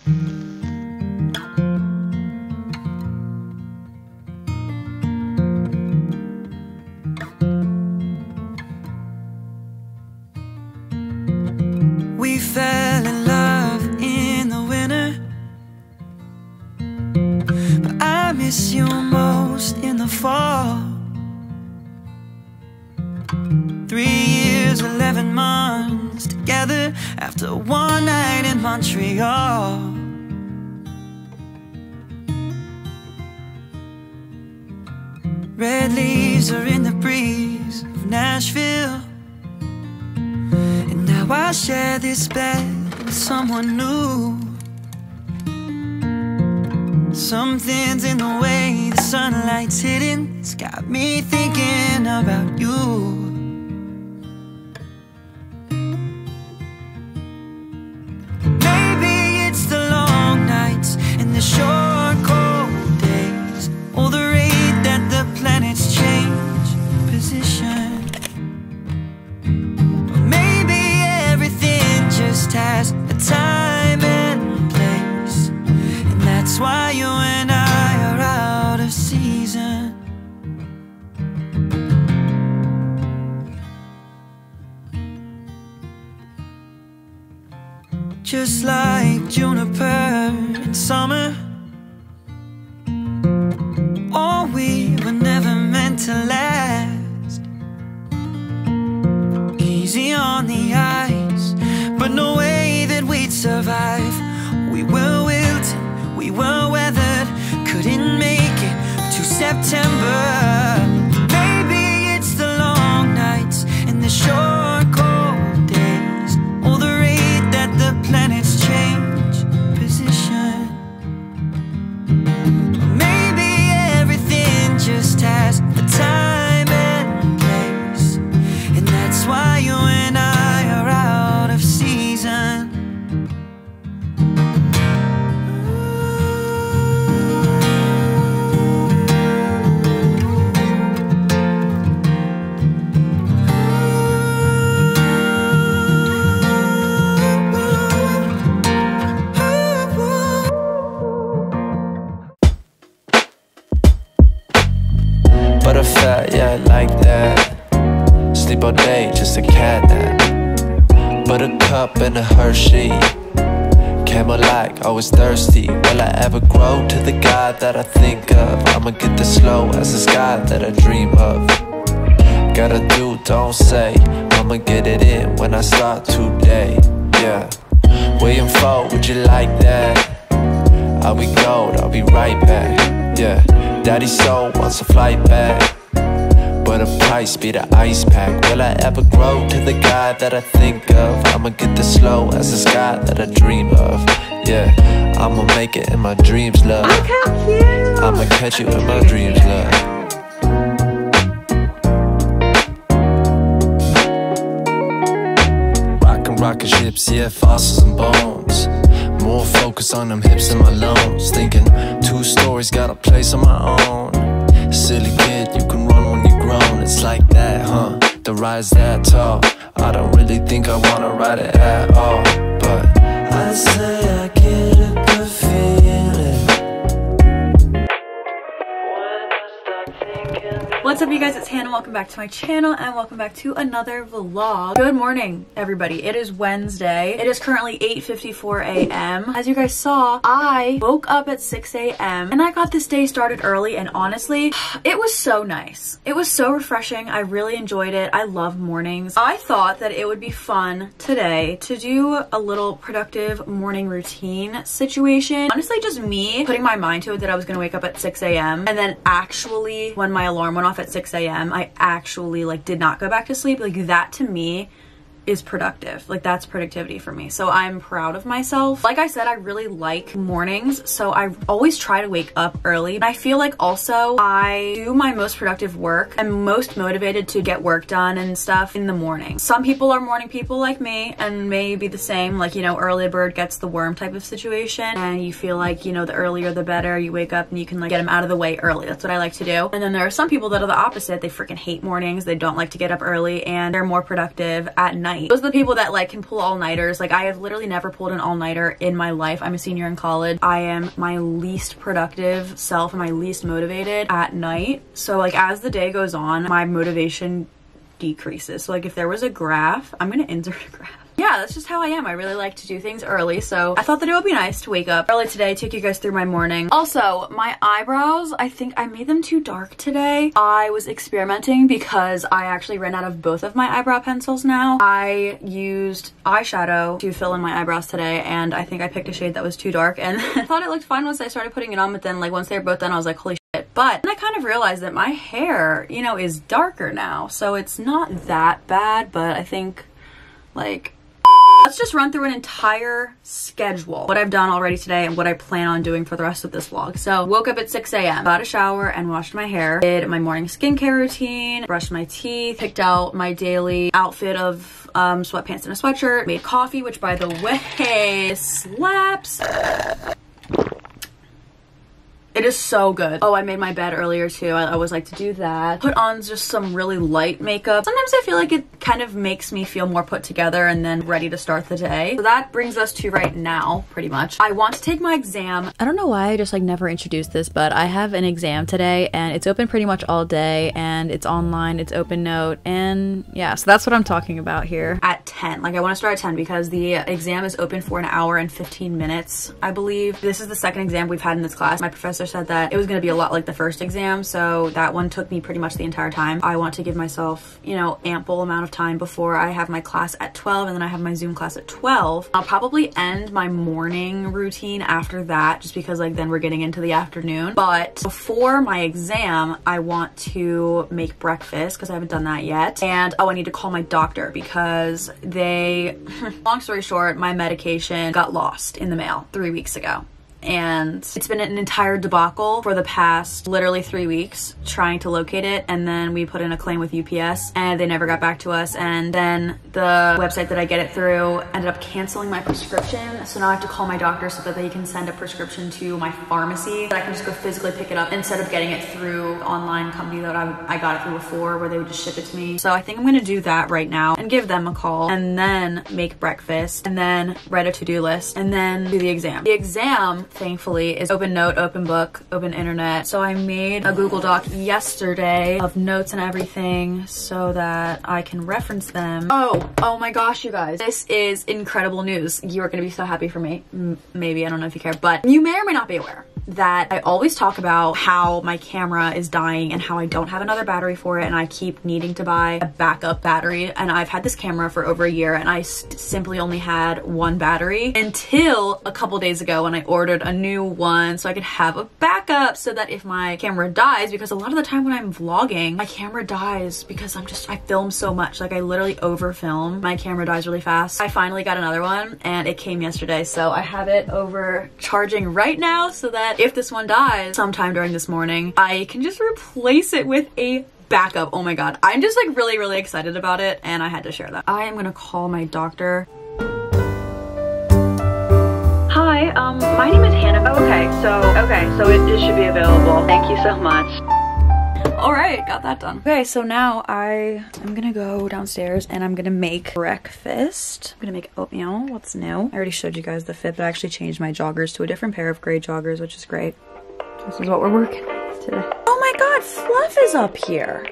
We fell in love in the winter, but I miss you most in the fall. 3 years, 11 months together after one night in Montreal. Red leaves are in the breeze of Nashville, and now I share this bed with someone new. Something's in the way the sunlight's hitting, it's got me thinking about you. The short cold days, or the rate that the planets change position. Or maybe everything just has a time and place, and that's why you and I are out of season. Just like juniper in summer, oh, we were never meant to last. Easy on the ice, but no way that we'd survive. We were wilted, we were weathered, couldn't make it to September. Maybe it's the long nights and the short cold days, or the rate that the planets change position. Maybe everything just has a time and place, and that's why you and I are out of season. Butterfly, yeah, I like that. Sleep all day, just a cat nap. Buttercup and a Hershey. Camel-like, always thirsty. Will I ever grow to the guy that I think of? I'ma get this slow as the sky that I dream of. Gotta do, don't say. I'ma get it in when I start today. Yeah. William Foe, would you like that? I'll be gold, I'll be right back. Yeah. Daddy's soul wants a flight back, but a price be the ice pack. Will I ever grow to the guy that I think of? I'ma get this slow as the sky that I dream of. Yeah, I'ma make it in my dreams, love. I'ma catch you in my dreams, love. Rockin' ships, yeah, fossils and bones. More focus on them hips and my lungs. Thinking 2 stories, got a place on my own. Silly kid, you can run when you're grown. It's like that, huh? The ride's that tall. I don't really think I wanna ride it at all, but I'd say I get a good feeling. What's up, you guys? It's Hannah. Welcome back to my channel and welcome back to another vlog. Good morning, everybody. It is Wednesday. It is currently 8:54 a.m. As you guys saw, I woke up at 6 a.m. and I got this day started early, and honestly, it was so nice. It was so refreshing. I really enjoyed it. I love mornings. I thought that it would be fun today to do a little productive morning routine situation. Honestly, just me putting my mind to it that I was gonna wake up at 6 a.m. and then actually, when my alarm went off at 6 a.m., I actually did not go back to sleep. That to me is productive. That's productivity for me. So I'm proud of myself. Like I said, I really like mornings, so I always try to wake up early. And I feel like also I do my most productive work and most motivated to get work done and stuff in the morning. Some people are morning people like me and may be the same, early bird gets the worm type of situation, and you feel like, the earlier the better. You wake up and you can get them out of the way early. That's what I like to do. And then there are some people that are the opposite. They freaking hate mornings. They don't like to get up early and they're more productive at night. night. Those are the people that like can pull all-nighters. Like I have literally never pulled an all-nighter in my life. I'm a senior in college. I am my least productive self and my least motivated at night. So like as the day goes on, my motivation decreases. So like if there was a graph, I'm gonna insert a graph. Yeah, that's just how I am. I really like to do things early, so I thought that it would be nice to wake up early today, take you guys through my morning. Also, my eyebrows, I think I made them too dark today. I was experimenting because I actually ran out of both of my eyebrow pencils now. I used eyeshadow to fill in my eyebrows today, and I think I picked a shade that was too dark, and I thought it looked fine once I started putting it on, but then like once they were both done, I was like, holy shit. But then I kind of realized that my hair, you know, is darker now, so it's not that bad, but I think like let's just run through an entire schedule, what I've done already today and what I plan on doing for the rest of this vlog. So woke up at 6 a.m, got a shower and washed my hair, did my morning skincare routine, brushed my teeth, picked out my daily outfit of sweatpants and a sweatshirt, made coffee, which by the way slaps. It is so good. Oh, I made my bed earlier too. I always like to do that. Put on just some really light makeup. Sometimes I feel like it kind of makes me feel more put together and then ready to start the day. So that brings us to right now, pretty much. I want to take my exam. I don't know why I just like never introduced this, but I have an exam today and it's open pretty much all day and it's online, it's open note, and yeah, so that's what I'm talking about here. At 10, like I want to start at 10 because the exam is open for an hour and 15 minutes, I believe. This is the second exam we've had in this class. My professor said that it was going to be a lot like the first exam, so that one took me pretty much the entire time. I want to give myself, you know, ample amount of time before I have my class at 12 and then I have my Zoom class at 12. I'll probably end my morning routine after that just because like then we're getting into the afternoon. But before my exam, I want to make breakfast because I haven't done that yet. And oh, I need to call my doctor because they, long story short, my medication got lost in the mail 3 weeks ago. And it's been an entire debacle for the past literally 3 weeks trying to locate it, and then we put in a claim with UPS and they never got back to us, and then the website that I get it through ended up canceling my prescription, so now I have to call my doctor so that they can send a prescription to my pharmacy that I can just go physically pick it up instead of getting it through the online company that I got it through before where they would just ship it to me. So I think I'm gonna do that right now and give them a call and then make breakfast and then write a to-do list and then do the exam. The exam, thankfully, is open note, open book, open internet. So I made a Google Doc yesterday of notes and everything so that I can reference them. Oh my gosh, you guys. This is incredible news. You are gonna be so happy for me. Maybe, I don't know if you care, but you may or may not be aware that I always talk about how my camera is dying and how I don't have another battery for it and I keep needing to buy a backup battery. And I've had this camera for over a year and I simply only had one battery until a couple days ago when I ordered a new one so I could have a backup so that if my camera dies, because a lot of the time when I'm vlogging, my camera dies because I film so much. Like I literally over film. My camera dies really fast. I finally got another one and it came yesterday. So I have it over charging right now so that if this one dies sometime during this morning, I can just replace it with a backup. Oh my god, I'm just like really excited about it and I had to share that. I am gonna call my doctor. Hi, my name is Hannah. Okay, so it should be available. Thank you so much. All right, got that done. Okay, so now I'm gonna go downstairs and I'm gonna make breakfast. I'm gonna make oatmeal. What's new? I already showed you guys the fit, but I actually changed my joggers to a different pair of gray joggers, which is great. This is what we're working with today. Oh my god, Fluff is up here.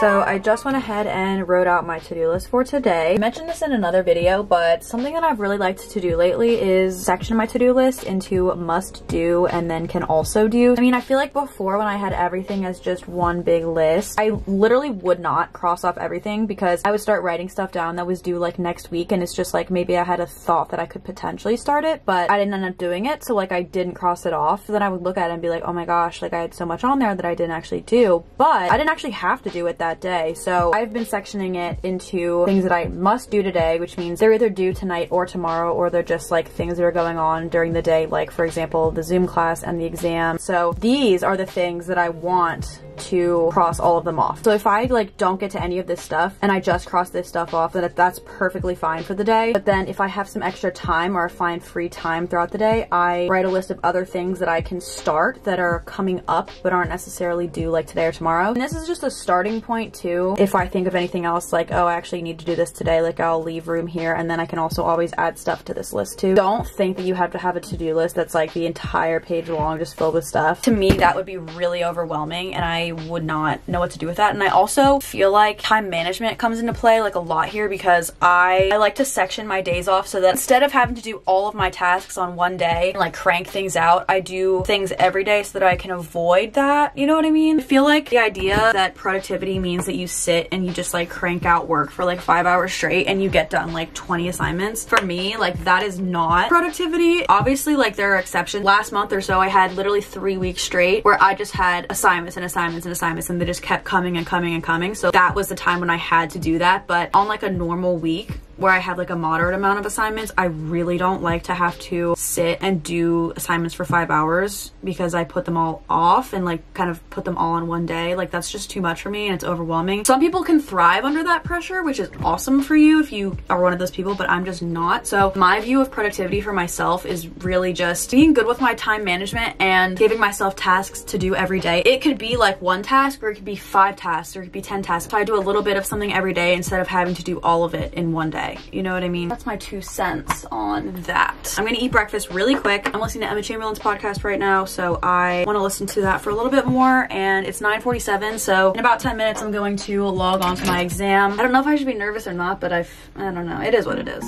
so I just went ahead and wrote out my to-do list for today. I mentioned this in another video, but something that I've really liked to do lately is section my to-do list into must do and then can also do. I mean, I feel like before when I had everything as just one big list, I literally would not cross off everything because I would start writing stuff down that was due like next week, and it's just like maybe I had a thought that I could potentially start it, but I didn't end up doing it, so like I didn't cross it off. So then I would look at it and be like, oh my gosh, like I had so much on there that I didn't actually do, but I didn't actually have to do it that day. So I've been sectioning it into things that I must do today, which means they're either due tonight or tomorrow, or they're just like things that are going on during the day, like for example the Zoom class and the exam. So these are the things that I want to cross all of them off. So if I like don't get to any of this stuff and I just cross this stuff off, then that's perfectly fine for the day. But then if I have some extra time or find free time throughout the day, I write a list of other things that I can start that are coming up but aren't necessarily due like today or tomorrow. And this is just a starting point too. If I think of anything else like, oh, I actually need to do this today, like I'll leave room here, and then I can also always add stuff to this list too. Don't think that you have to have a to-do list that's like the entire page long just filled with stuff. To me, that would be really overwhelming and I would not know what to do with that. And I also feel like time management comes into play like a lot here, because I like to section my days off so that instead of having to do all of my tasks on one day and like crank things out, I do things every day so that I can avoid that. You know what I mean? I feel like the idea that productivity means that you sit and you just like crank out work for like 5 hours straight and you get done like 20 assignments. For me, like that is not productivity. Obviously, like there are exceptions. Last month or so, I had literally 3 weeks straight where I just had assignments and assignments and assignments, and they just kept coming and coming and coming. So that was the time when I had to do that. But on like a normal week where I have like a moderate amount of assignments, I really don't like to have to sit and do assignments for 5 hours because I put them all off and like kind of put them all on one day. Like that's just too much for me and it's overwhelming. Some people can thrive under that pressure, which is awesome for you if you are one of those people, but I'm just not. So my view of productivity for myself is really just being good with my time management and giving myself tasks to do every day. It could be like one task, or it could be 5 tasks, or it could be 10 tasks. So I do a little bit of something every day instead of having to do all of it in one day. You know what I mean? That's my 2 cents on that. I'm gonna eat breakfast really quick. I'm listening to Emma Chamberlain's podcast right now, so I want to listen to that for a little bit more, and it's 9:47, so in about 10 minutes I'm going to log on to my exam. I don't know if I should be nervous or not, but I don't know. It is what it is.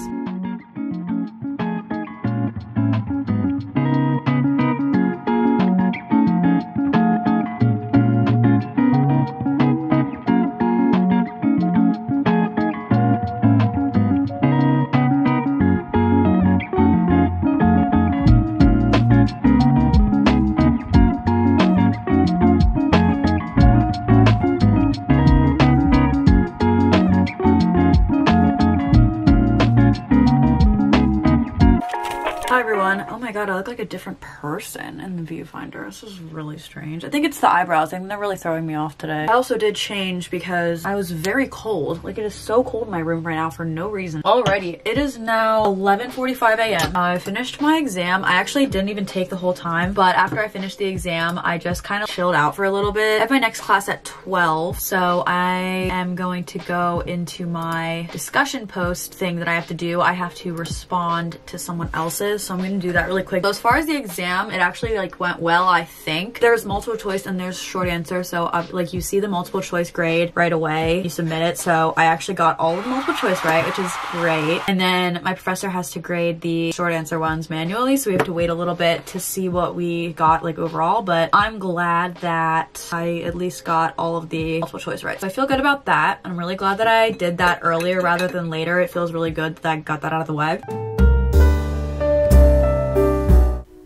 Hi everyone. Oh my god, I look like a different person in the viewfinder. This is really strange. I think it's the eyebrows. I think they're really throwing me off today. I also did change because I was very cold. Like it is so cold in my room right now for no reason. Alrighty, it is now 11:45 a.m. I finished my exam. I actually didn't even take the whole time, but after I finished the exam, I just kind of chilled out for a little bit. I have my next class at 12, so I am going to go into my discussion post thing that I have to do. I have to respond to someone else's, so I'm going to do that really quick. So as far as the exam, it actually like went well, I think. There's multiple choice and there's short answer, so like you see the multiple choice grade right away. You submit it, so I actually got all of the multiple choice right, which is great. And then my professor has to grade the short answer ones manually, so we have to wait a little bit to see what we got like overall, but I'm glad that I at least got all of the multiple choice right. So I feel good about that. I'm really glad that I did that earlier rather than later. It feels really good that I got that out of the way.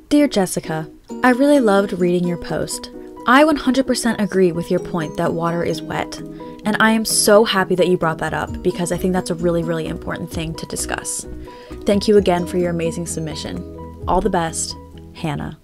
Dear Jessica, I really loved reading your post. I 100% agree with your point that water is wet, and I am so happy that you brought that up because I think that's a really, really important thing to discuss. Thank you again for your amazing submission. All the best, Hannah.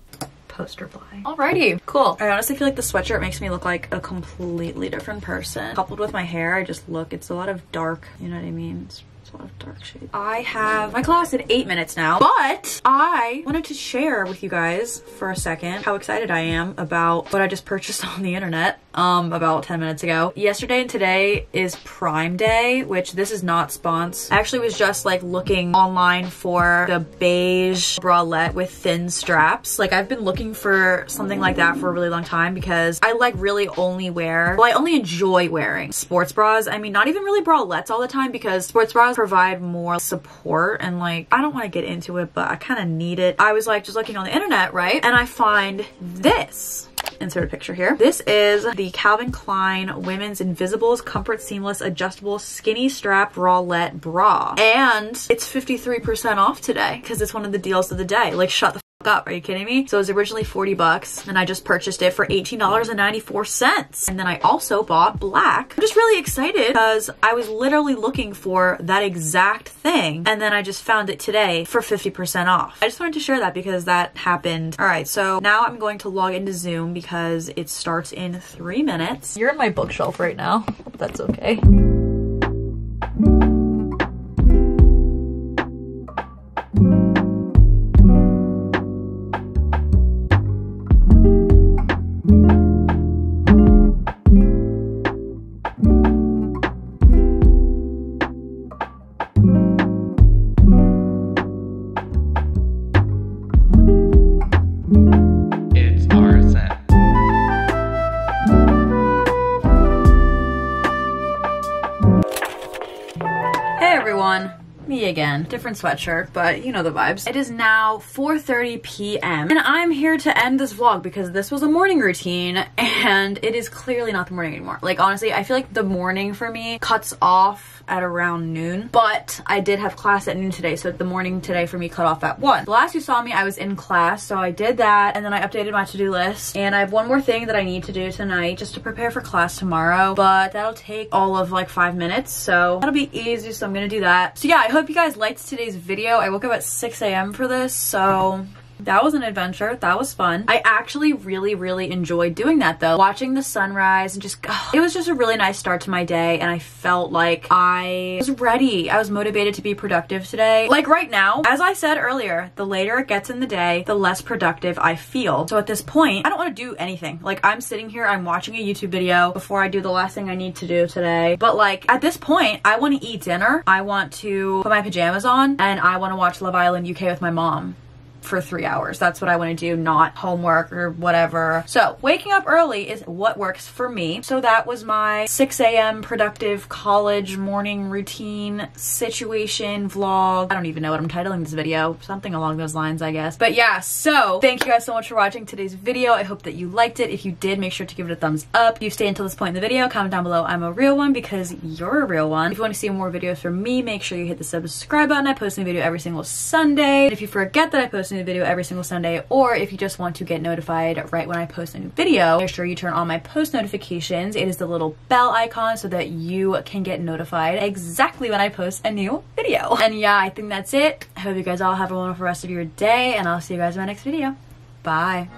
Post reply. Alrighty, cool. I honestly feel like the sweatshirt makes me look like a completely different person. Coupled with my hair, I just look, it's a lot of dark, you know what I mean? It's a lot of dark shades. I have my class in 8 minutes now, but I wanted to share with you guys for a second how excited I am about what I just purchased on the internet. about 10 minutes ago. Yesterday and today is Prime Day, which this is not spons. I actually was just like looking online for the beige bralette with thin straps. Like I've been looking for something like that for a really long time because I like really only wear, well, I only enjoy wearing sports bras. I mean, not even really bralettes all the time because sports bras provide more support and like, I don't want to get into it, but I kind of need it. I was like just looking on the internet, right? And I find this. Insert a picture here. This is the Calvin Klein Women's Invisibles Comfort Seamless Adjustable Skinny Strap Bralette Bra. And it's 53% off today because it's one of the deals of the day. Like, shut the up. Are you kidding me? So it was originally 40 bucks and I just purchased it for $18.94. And then I also bought black. I'm just really excited because I was literally looking for that exact thing and then I just found it today for 50% off. I just wanted to share that because that happened. All right, so now I'm going to log into Zoom because it starts in 3 minutes. You're in my bookshelf right now. Hope that's okay. Me again, different sweatshirt, but you know the vibes. It is now 4:30 p.m. and I'm here to end this vlog because this was a morning routine and it is clearly not the morning anymore. Like honestly, I feel like the morning for me cuts off at around noon, but I did have class at noon today, so the morning today for me cut off at 1. The last you saw me, I was in class, so I did that and then I updated my to-do list and I have one more thing that I need to do tonight just to prepare for class tomorrow, but that'll take all of like 5 minutes, so that'll be easy, so I'm gonna do that. So yeah, I hope you guys liked today's video. I woke up at 6 a.m. for this, so that was an adventure. That was fun. I actually really enjoyed doing that though. Watching the sunrise and just, it was just a really nice start to my day and I felt like I was ready. I was motivated to be productive today. Like right now, as I said earlier, the later it gets in the day, the less productive I feel. So at this point, I don't want to do anything. Like I'm sitting here, I'm watching a YouTube video before I do the last thing I need to do today. But like at this point, I want to eat dinner. I want to put my pajamas on and I want to watch Love Island UK with my mom for 3 hours. That's what I want to do, not homework or whatever. So waking up early is what works for me. So that was my 6 a.m. productive college morning routine situation vlog. I don't even know what I'm titling this video. Something along those lines, I guess. But yeah, so thank you guys so much for watching today's video. I hope that you liked it. If you did, make sure to give it a thumbs up. If you stay until this point in the video, comment down below I'm a real one because you're a real one. If you want to see more videos from me, make sure you hit the subscribe button. I post a new video every single Sunday. And if you forget that I post a new video every single Sunday, or if you just want to get notified right when I post a new video, make sure you turn on my post notifications. It is the little bell icon so that you can get notified exactly when I post a new video. And yeah, I think that's it. I hope you guys all have a wonderful rest of your day and I'll see you guys in my next video. Bye.